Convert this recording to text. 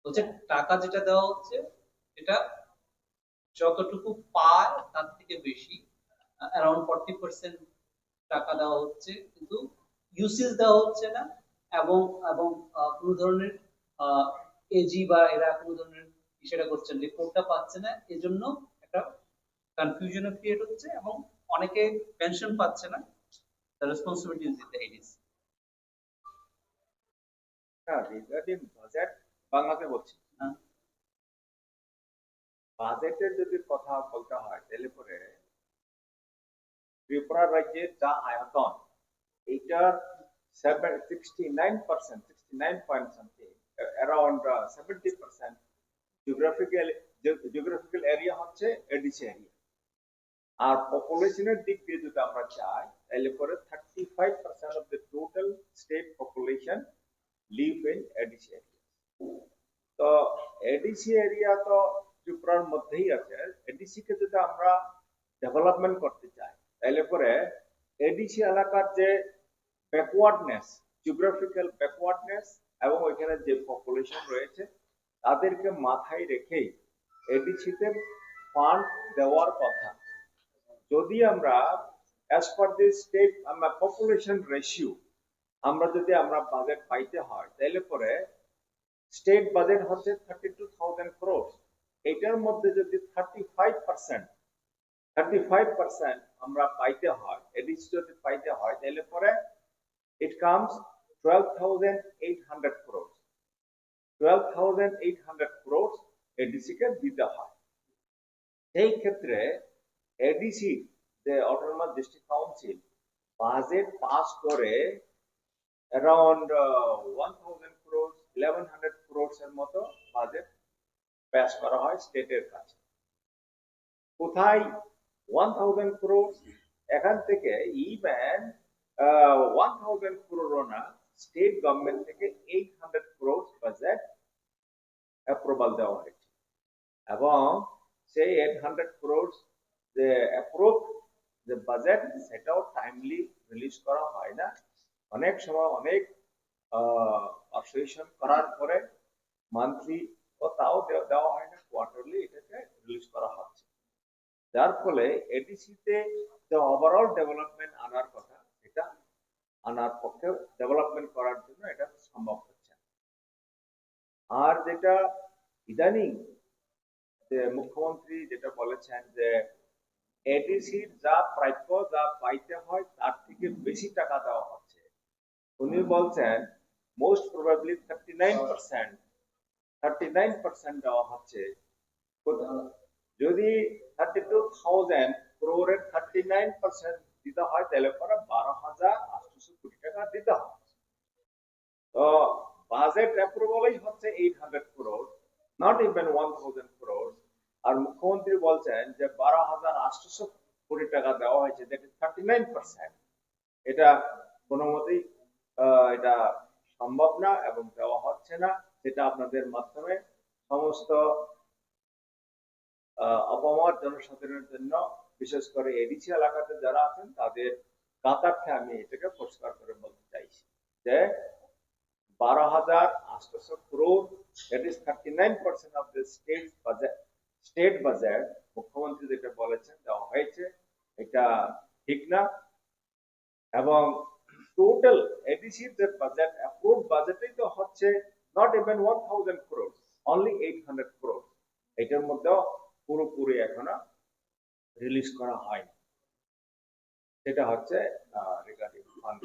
বলছে টাকা যেটা দেওয়া হচ্ছে এটা যতটুকু পায় তার থেকে বেশি, অ্যারাউন্ড 40% টাকা দেওয়া হচ্ছে, কিন্তু ইউসেজ দেওয়া হচ্ছে না। এবং এবং কোনো ধরনের এজি বা এরা কোনো ধরনের সেটা করছেন রিপোর্টটা পাচ্ছে না, এজন্য একটা কনফিউশন ক্রিয়েট হচ্ছে এবং অনেকে পেনশন পাচ্ছে না। The responsibility is the Aedes. হ্যাঁ, রিগার্ডিং বাজেট বাংলাতে বলছি। বাজেটের যদি কথা বলতে হয় তাহলে পরে ত্রিপুরা রাজ্যের যা আয়তন, এইটার 69%, 69 point something, around 70% geographical geographical area হচ্ছে এডিসি এরিয়া। আর পপুলেশনের দিক দিয়ে যদি আমরা চাই তাহলে পরে 35% of the total state population live in ADC area. তো এডিসি এরিয়া তো ত্রিপুরার মধ্যেই আছে। এডিসি কে যদি আমরা ডেভেলপমেন্ট করতে চাই তাহলে পরে এডিসি এলাকার যে ব্যাকওয়ার্ডনেস, জিওগ্রাফিক্যাল ব্যাকওয়ার্ডনেস এবং ওইখানে যে পপুলেশন রয়েছে তাদেরকে মাথায় রেখেই এডিসিতে ফান্ড দেওয়ার কথা। যদি আমরা অ্যাজ পার দি স্টেট আমরা পপুলেশন রেশিও আমরা যদি আমরা বাজেট পাইতে হয় তাহলে পরে স্টেট বাজেট হচ্ছে 32,000 crore। এটার মধ্যে যদি 35% আমরা পাইতে হয়, এডিসি যদি পাইতে হয় তাহলে পরে it comes 12,800 crore। 12,800 crore ADC কে দিতে হয়। এই ক্ষেত্রে এডিসি যে autonomous district council budget pass করে অ্যারাউন্ড 1,000 crore, 1,100 crore এর মতো বাজেট পাস করা হয় স্টেটের কাছে। কোথায় 1,000 crore? এখান থেকে ইভেন 1,000 crore না, স্টেট গভর্নমেন্ট থেকে 800 crore বাজেট অ্যাপ্রুভাল দেওয়া হয়েছে এবং সেই 800 crore যে অ্যাপ্রুভ যে বাজেট সেটাও টাইমলি রিলিজ করা হয় না। অনেক সময় অনেক পারসুয়েশন করার পরে মান্থলি ও তাও দেওয়া হয় না, কোয়ার্টারলি এটাকে রিলিজ করা হচ্ছে। যার ফলে এডিসিতে যে ওভারঅল ডেভেলপমেন্ট আনার কথা এটা আনার পক্ষে ডেভেলপমেন্ট করার জন্য এটা সম্ভব হচ্ছে। আর যেটা ইদানিং যে মুখ্যমন্ত্রী যেটা বলেছেন যে এডিসির যা প্রাপ্য যা পাইতে হয় তার থেকে বেশি টাকা দেওয়া হচ্ছে। উনি বলছেন মোস্ট প্রবাবলি 39% দেওয়া হচ্ছে। যদি 32,000 crore 39% দিতে হয় তাহলে পরে 12,800 কোটি টাকা দিতে হয়। তো বাজেট অ্যাপ্রুভালই হচ্ছে 800 crore, নট ইভেন 1,000 crore। আর মুখ্যমন্ত্রী বলছেন যে 12,800 কোটি টাকা দেওয়া হয়েছে, দ্যাট ইজ 39%। এটা কোনো মতেই এটা সম্ভব না এবং দেওয়া হচ্ছে না। সেটা আপনাদের মাধ্যমে সমস্ত আপামর জনসাধারণের জন্য, বিশেষ করে এডিসি এলাকাতে যারা আছেন তাদের কাতারকে আমি এটাকে পরিষ্কার করে বলতে চাইছি যে 12,800 crore, that is 39% of the state budget মুখ্যমন্ত্রী যেটা বলেছেন দেওয়া হয়েছে এটা ঠিক না। এবং টোটাল এডিসির যে বাজেট অ্যাপ্রুভড বাজেটই তো হচ্ছে not even 1,000 crore, only 800 crore। এটার মধ্যেও পুরোপুরি এখনো রিলিজ করা হয়নি। সেটা হচ্ছে রিগার্ডিং ফান্ড।